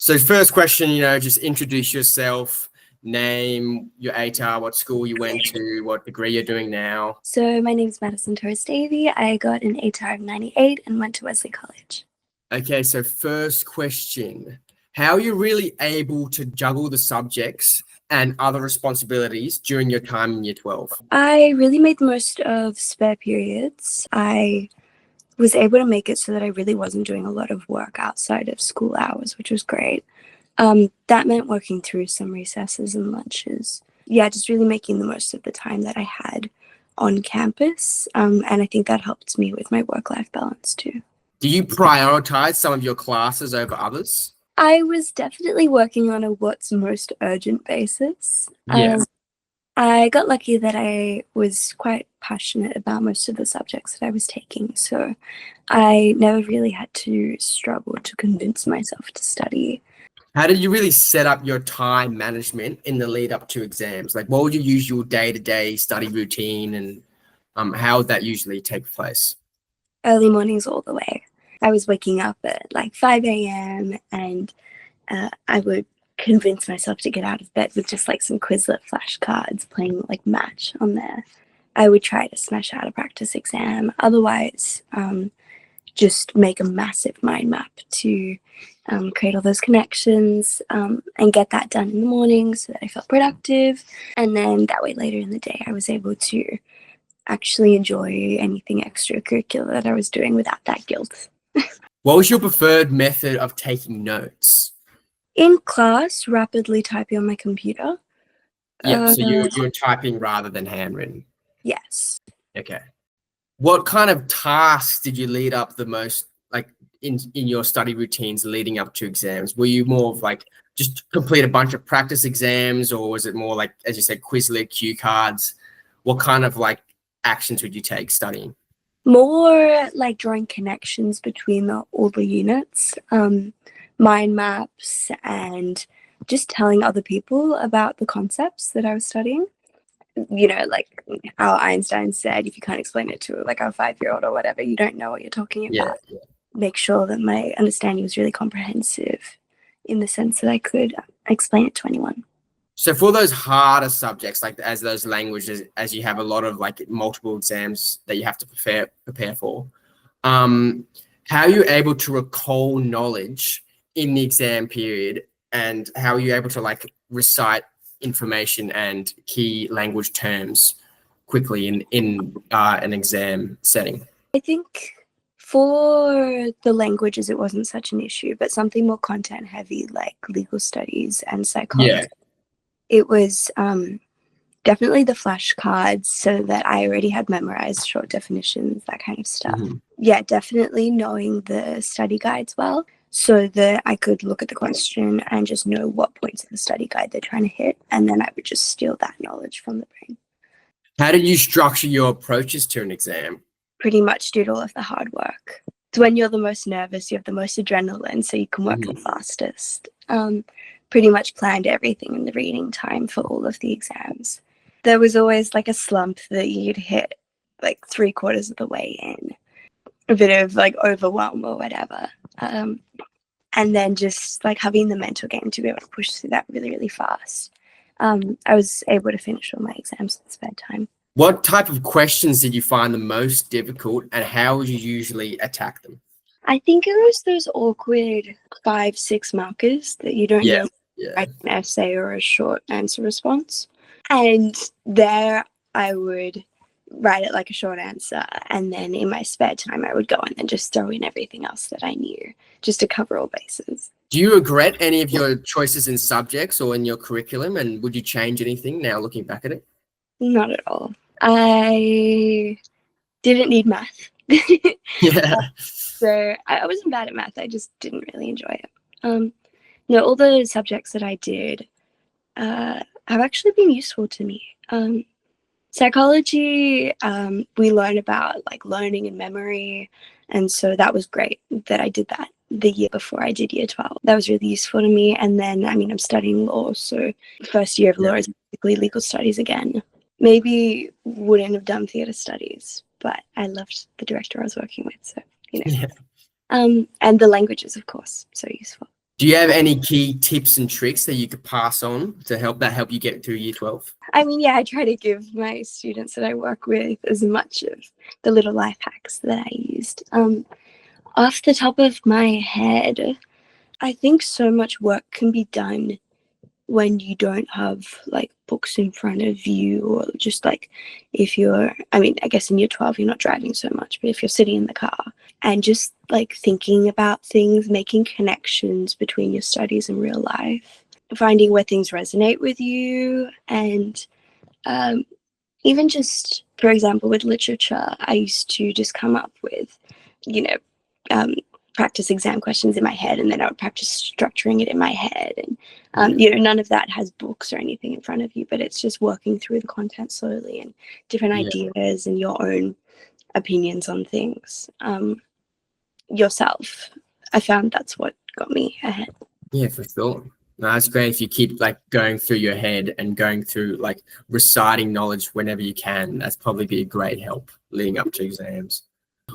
So first question, just introduce yourself, name your ATAR, what school you went to, what degree you're doing now. So my name is Madison Torres-Davy. I got an ATAR of 98 and went to Wesley College. Okay, so first question, how are you really able to juggle the subjects and other responsibilities during your time in year 12? I really made the most of spare periods. I was able to make it so that I really wasn't doing a lot of work outside of school hours, which was great. That meant working through some recesses and lunches. Yeah, just really making the most of the time that I had on campus. And I think that helped me with my work-life balance too. Do you prioritize some of your classes over others? I was definitely working on a what's most urgent basis. Yeah. I got lucky that I was quite passionate about most of the subjects that I was taking, so I never really had to struggle to convince myself to study. How did you really set up your time management in the lead up to exams? Like, what would you use your day-to-day study routine, and how would that usually take place? Early mornings all the way. I was waking up at like 5 a.m. and I would convince myself to get out of bed with just like some Quizlet flashcards playing like Match on there. I would try to smash out a practice exam. Otherwise, just make a massive mind map to create all those connections and get that done in the morning so that I felt productive. And then that way later in the day, I was able to actually enjoy anything extracurricular that I was doing without that guilt. What was your preferred method of taking notes? In class, rapidly typing on my computer. Yeah, so you're typing rather than handwritten. Yes. Okay. What kind of tasks did you lead up the most, like in your study routines leading up to exams? Were you more of like just complete a bunch of practice exams, or was it more like, as you said, Quizlet, cue cards? What kind of like actions would you take studying? More like drawing connections between all the units, mind maps, and just telling other people about the concepts that I was studying. Like how Einstein said, if you can't explain it to like a 5-year-old or whatever, you don't know what you're talking about. Yeah. Make sure that my understanding was really comprehensive in the sense that I could explain it to anyone. So for those harder subjects, like as those languages, as you have a lot of like multiple exams that you have to prepare for, how are you able to recall knowledge in the exam period, and how are you able to like recite information and key language terms quickly in an exam setting? I think for the languages, it wasn't such an issue, but something more content heavy like legal studies and psychology. Yeah. It was definitely the flashcards so that I already had memorized short definitions, that kind of stuff. Mm-hmm. Yeah, definitely knowing the study guides well so that I could look at the question and just know what points of the study guide they're trying to hit. And then I would just steal that knowledge from the brain. How did you structure your approaches to an exam? Pretty much did all of the hard work. It's when you're the most nervous, you have the most adrenaline, so you can work the fastest. Pretty much planned everything in the reading time for all of the exams. There was always like a slump that you'd hit like 3/4 of the way in, a bit of like overwhelm or whatever. And then just like having the mental game to be able to push through that really, really fast. I was able to finish all my exams in spare time. What type of questions did you find the most difficult, and how would you usually attack them? I think it was those awkward 5-6 markers that you don't know write an essay or a short answer response. And there I would write it like a short answer, and then in my spare time I would go in and just throw in everything else that I knew just to cover all bases. Do you regret any of your choices in subjects or in your curriculum, and would you change anything now looking back at it? Not at all. I didn't need math. Yeah. So I wasn't bad at math. I just didn't really enjoy it. No, all the subjects that I did have actually been useful to me. Psychology, we learn about like learning and memory. And so that was great that I did that the year before I did year 12. That was really useful to me. And then, I'm studying law. So the first year of law is basically legal studies again. Maybe wouldn't have done theatre studies, but I loved the director I was working with. So, Yeah. And the languages, of course, so useful. Do you have any key tips and tricks that you could pass on to help you get through year 12? I mean, yeah, I try to give my students that I work with as much of the little life hacks that I used. Off the top of my head, I think so much work can be done when you don't have like books in front of you, or just like if you're, I mean, I guess in year 12 you're not driving so much, but if you're sitting in the car and just like thinking about things, making connections between your studies and real life, finding where things resonate with you, and even just, for example, with literature, I used to just come up with, you know, practice exam questions in my head, and then I would practice structuring it in my head. And, you know, none of that has books or anything in front of you, but it's just working through the content slowly and different ideas and your own opinions on things yourself. I found that's what got me ahead. Yeah, for sure. No, that's great if you keep like going through your head and going through like reciting knowledge whenever you can. That's probably be a great help leading up to exams.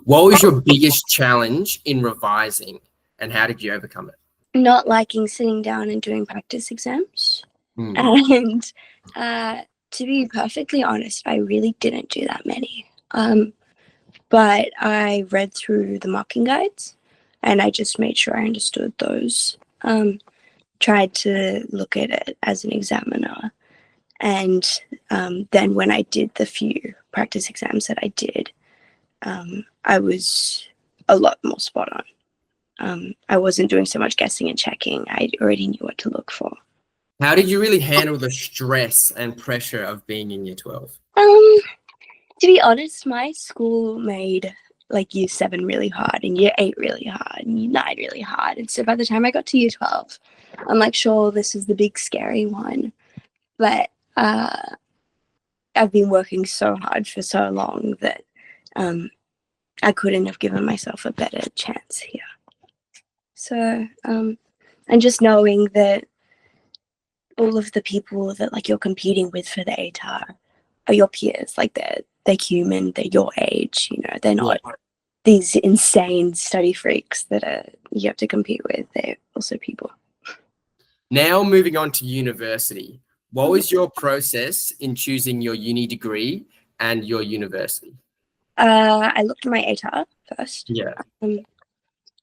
What was your biggest challenge in revising and how did you overcome it? Not liking sitting down and doing practice exams. And to be perfectly honest, I really didn't do that many. But I read through the marking guides and I just made sure I understood those. Tried to look at it as an examiner. And then when I did the few practice exams that I did, I was a lot more spot on. I wasn't doing so much guessing and checking. I already knew what to look for. How did you really handle the stress and pressure of being in year 12? To be honest, my school made like year 7 really hard and year 8 really hard and year 9 really hard. And so by the time I got to year 12, I'm like, sure, this is the big scary one. But I've been working so hard for so long that I couldn't have given myself a better chance here. So, and just knowing that all of the people that like you're competing with for the ATAR are your peers, like they're human, they're your age, you know, they're not these insane study freaks that you have to compete with. They're also people. Now moving on to university, what was your process in choosing your uni degree and your university? I looked at my ATAR first. Yeah.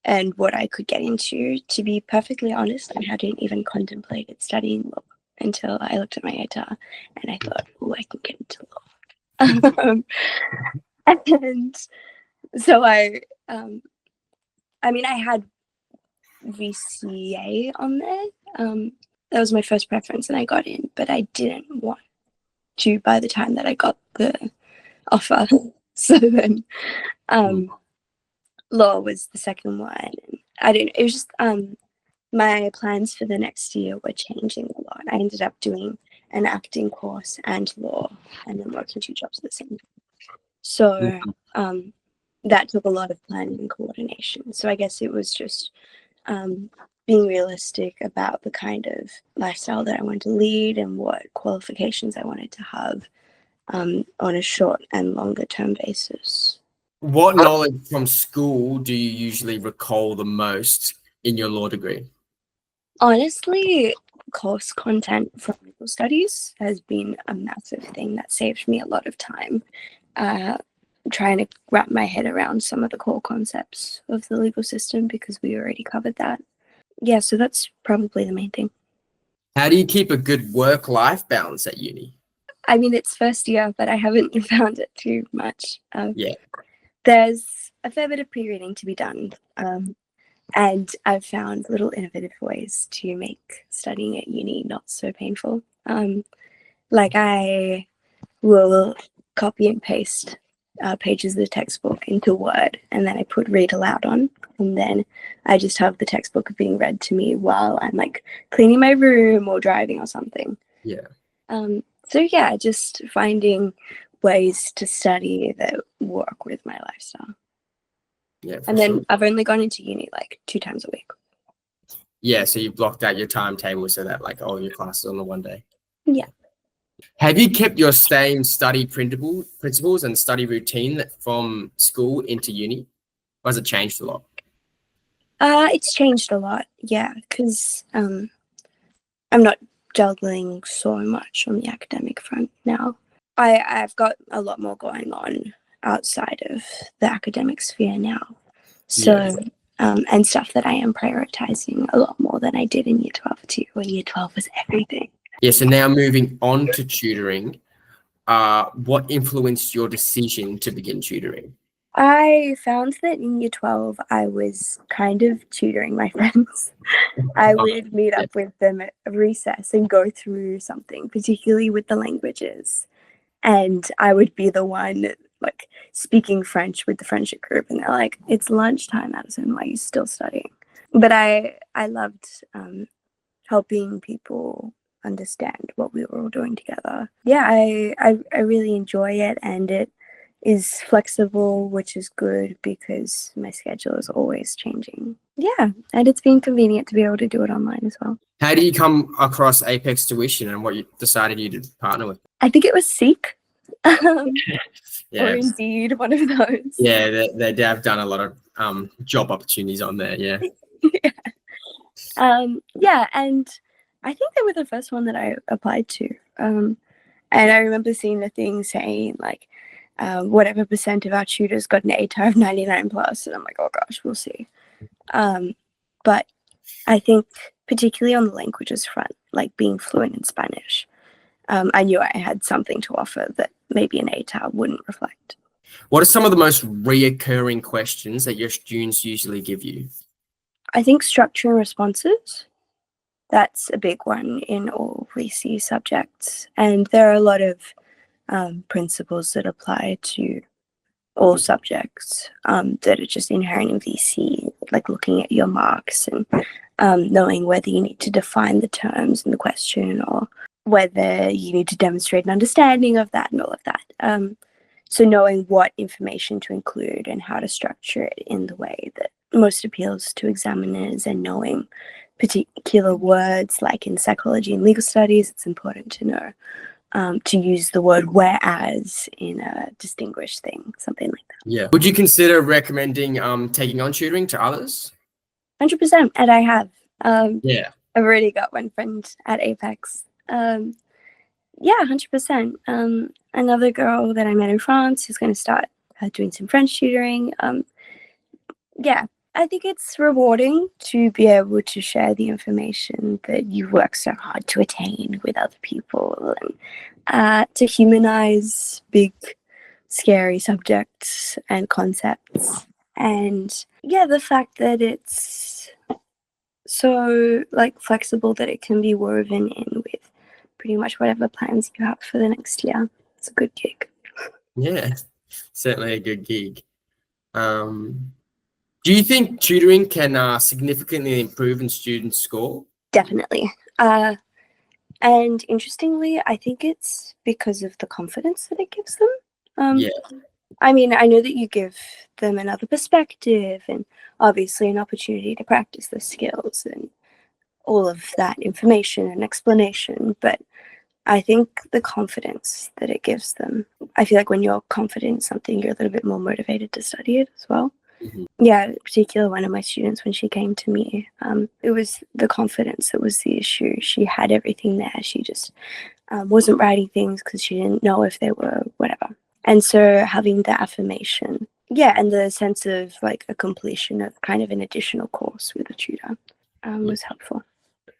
And what I could get into. To be perfectly honest, I hadn't even contemplated studying law until I looked at my ATAR and I thought, oh, I can get into law. And so I mean, I had VCA on there. That was my first preference and I got in, but I didn't want to by the time that I got the offer. So then law was the second one. It was just my plans for the next year were changing a lot. I ended up doing an acting course and law and then working 2 jobs at the same time. So that took a lot of planning and coordination. So I guess it was just being realistic about the kind of lifestyle that I wanted to lead and what qualifications I wanted to have on a short and longer term basis. What knowledge from school do you usually recall the most in your law degree? Honestly, course content from legal studies has been a massive thing that saved me a lot of time trying to wrap my head around some of the core concepts of the legal system because we already covered that. Yeah, so that's probably the main thing. How do you keep a good work-life balance at uni? I mean, it's first year, but I haven't found it too much. Yeah. There's a fair bit of pre-reading to be done. And I've found little innovative ways to make studying at uni not so painful. Like I will copy and paste pages of the textbook into Word, and then I put read aloud on, and then I just have the textbook being read to me while I'm like cleaning my room or driving or something. Yeah. So yeah, just finding ways to study that work with my lifestyle. Yeah. And then I've only gone into uni like 2 times a week. Yeah, so you blocked out your timetable so that like all your classes on the one day. Yeah. Have you kept your same study principles and study routine from school into uni? Or has it changed a lot? It's changed a lot, yeah, because I'm not juggling so much on the academic front now. I've got a lot more going on outside of the academic sphere now. So, and stuff that I am prioritizing a lot more than I did in year 12 too, when year 12 was everything. Yeah, so now moving on to tutoring, what influenced your decision to begin tutoring? I found that in year 12, I was kind of tutoring my friends. I would meet up with them at recess and go through something, particularly with the languages. And I would be the one like speaking French with the friendship group, and they're like, "It's lunchtime, Madison. Why are you still studying?" But I loved helping people understand what we were all doing together. Yeah, I really enjoy it, and it is flexible, which is good because my schedule is always changing. Yeah, and it's been convenient to be able to do it online as well. How do you come across Apex Tuition and what you decided you to partner with? I think it was Seek. Or Yeah, Indeed, one of those. yeah, they have done a lot of job opportunities on there. Yeah, Yeah, and I think they were the first one that I applied to. And I remember seeing the thing saying like, whatever percent of our tutors got an ATAR of 99 plus, and I'm like, oh gosh, we'll see. But I think particularly on the languages front, like being fluent in Spanish, I knew I had something to offer that maybe an ATAR wouldn't reflect. what are some of the most reoccurring questions that your students usually give you? I think structuring responses, that's a big one in all VC subjects. And there are a lot of principles that apply to all subjects that are just inherent in VC, like looking at your marks and knowing whether you need to define the terms in the question or whether you need to demonstrate an understanding of that and all of that. So knowing what information to include and how to structure it in the way that most appeals to examiners, and knowing particular words, like in psychology and legal studies, it's important to know to use the word whereas in a distinguished thing, something like that. Yeah. Would you consider recommending taking on tutoring to others? 100%, and I have. Yeah. I've already got one friend at Apex. Yeah, 100%. Another girl that I met in France is going to start doing some French tutoring. Yeah, I think it's rewarding to be able to share the information that you work so hard to attain with other people, and to humanize big, scary subjects and concepts. And yeah, the fact that it's so like flexible that it can be woven in with pretty much whatever plans you have for the next year. It's a good gig. Yeah, certainly a good gig. Do you think tutoring can significantly improve in students' score? Definitely. And interestingly, I think it's because of the confidence that it gives them. Yeah. I mean, I know that you give them another perspective and obviously an opportunity to practice the skills and all of that information and explanation, but I think the confidence that it gives them, I feel like when you're confident in something, you're a little bit more motivated to study it as well. Mm-hmm. Yeah, in particular, one of my students, when she came to me, it was the confidence that was the issue. She had everything there. She just wasn't writing things because she didn't know if they were whatever. And so having the affirmation, yeah, and the sense of like a completion of kind of an additional course with a tutor was helpful.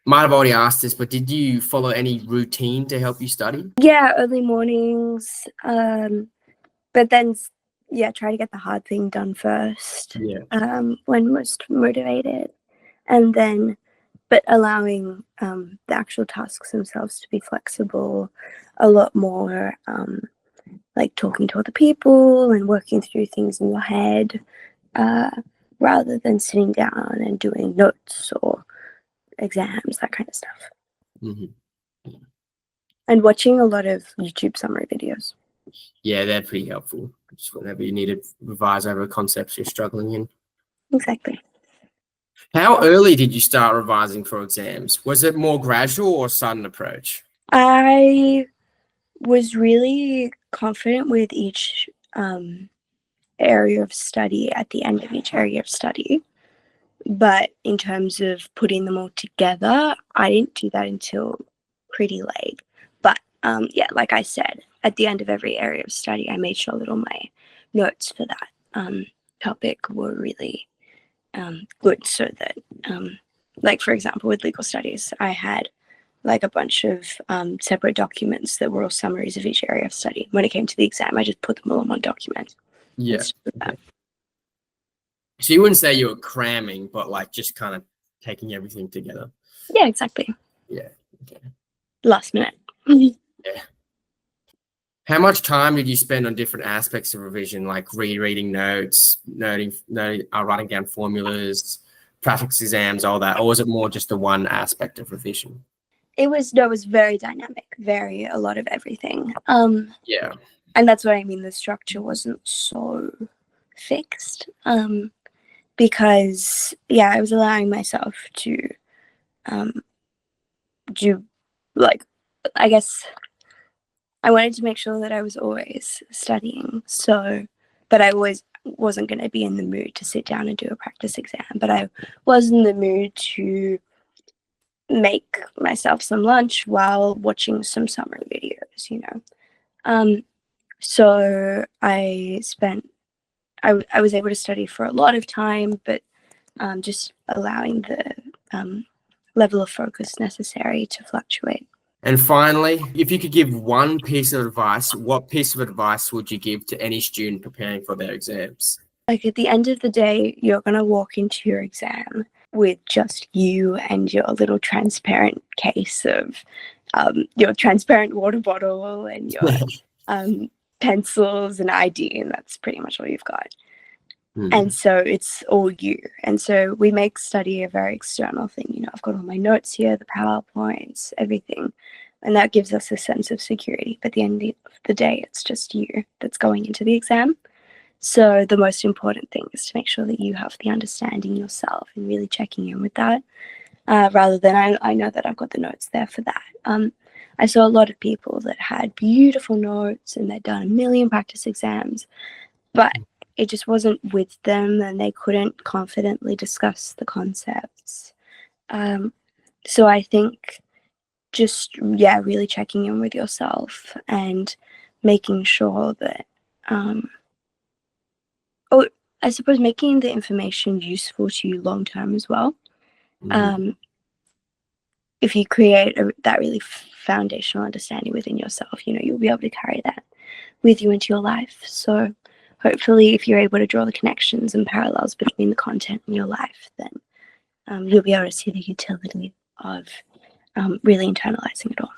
Might have already asked this, but did you follow any routine to help you study? Yeah, early mornings, but then yeah, try to get the hard thing done first. Yeah. When most motivated, and then but allowing the actual tasks themselves to be flexible, a lot more like talking to other people and working through things in your head, rather than sitting down and doing notes or exams, that kind of stuff. Mm-hmm. And watching a lot of YouTube summary videos. Yeah, they're pretty helpful. Just whenever you need to revise over concepts you're struggling in. Exactly. How early did you start revising for exams? Was it more gradual or sudden approach? I was really confident with each area of study at the end of each area of study. But in terms of putting them all together, I didn't do that until pretty late. But yeah, like I said, at the end of every area of study, I made sure that all my notes for that topic were really good, so that, like for example, with legal studies, I had like a bunch of separate documents that were all summaries of each area of study. When it came to the exam, I just put them all in one document. Yeah. So you wouldn't say you were cramming, but like just kind of taking everything together. Yeah, exactly. Yeah. Okay. Last minute. Yeah. How much time did you spend on different aspects of revision, like rereading notes, writing down formulas, practice exams, all that, or was it more just the one aspect of revision? It was very dynamic, a lot of everything. Yeah. And that's what I mean. The structure wasn't so fixed, because yeah, I was allowing myself to do, like, I guess I wanted to make sure that I was always studying. So, but I always wasn't going to be in the mood to sit down and do a practice exam. But I was in the mood to make myself some lunch while watching some summary videos, you know. So I was able to study for a lot of time, but just allowing the level of focus necessary to fluctuate. And finally, if you could give one piece of advice, what piece of advice would you give to any student preparing for their exams? Like at the end of the day, you're going to walk into your exam with just you and your little transparent case of your transparent water bottle and your pencils and ID, and that's pretty much all you've got. And so it's all you. And so we make study a very external thing. You know, I've got all my notes here, the PowerPoints, everything. And that gives us a sense of security. But at the end of the day, it's just you that's going into the exam. So the most important thing is to make sure that you have the understanding yourself and really checking in with that, rather than I know that I've got the notes there for that. I saw a lot of people that had beautiful notes and they'd done a million practice exams, but it just wasn't with them and they couldn't confidently discuss the concepts. So I think just, yeah, really checking in with yourself and making sure that, I suppose making the information useful to you long term as well. If you create that really foundational understanding within yourself, you know, you'll be able to carry that with you into your life. So hopefully if you're able to draw the connections and parallels between the content in your life, then you'll be able to see the utility of really internalizing it all.